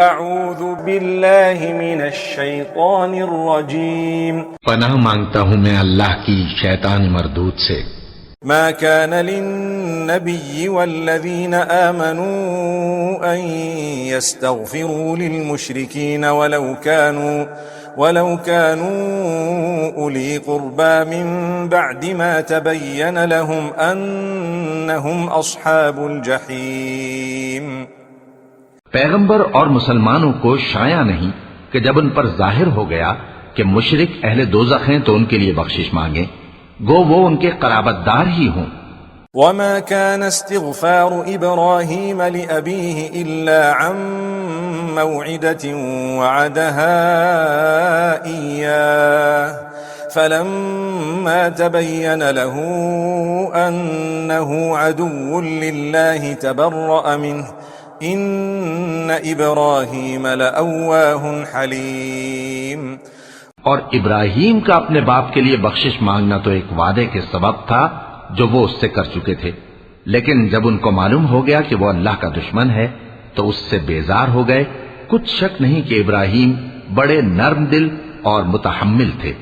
اعوذ باللہ من الشیطان الرجیم پناہ مانگتا ہوں میں اللہ کی شیطان مردود سے۔ ما كان للنبي والذين آمنوا أن يستغفروا للمشركين ولو كانوا أولي قربى من بعد ما تبين لهم أنهم أصحاب الجحيم۔ پیغمبر اور مسلمانوں کو شایع نہیں کہ جب ان پر ظاہر ہو گیا کہ مشرک اہل دوزخ ہیں تو ان کے لیے بخشش مانگیں، گو وہ ان کے قرابت دار ہی ہوں۔ وما كان استغفار إبراهيم لأبيه إلا عن موعدة وعدها إياه فلما تبين له أنه عدو لله تبرأ منه إن إبراهيم لأواه حليم۔ اور ابراہیم کا اپنے باپ کے لیے بخشش مانگنا تو ایک وعدے کے سبب تھا جو وہ اس سے کر چکے تھے، لیکن جب ان کو معلوم ہو گیا کہ وہ اللہ کا دشمن ہے تو اس سے بیزار ہو گئے۔ کچھ شک نہیں کہ ابراہیم بڑے نرم دل اور متحمل تھے۔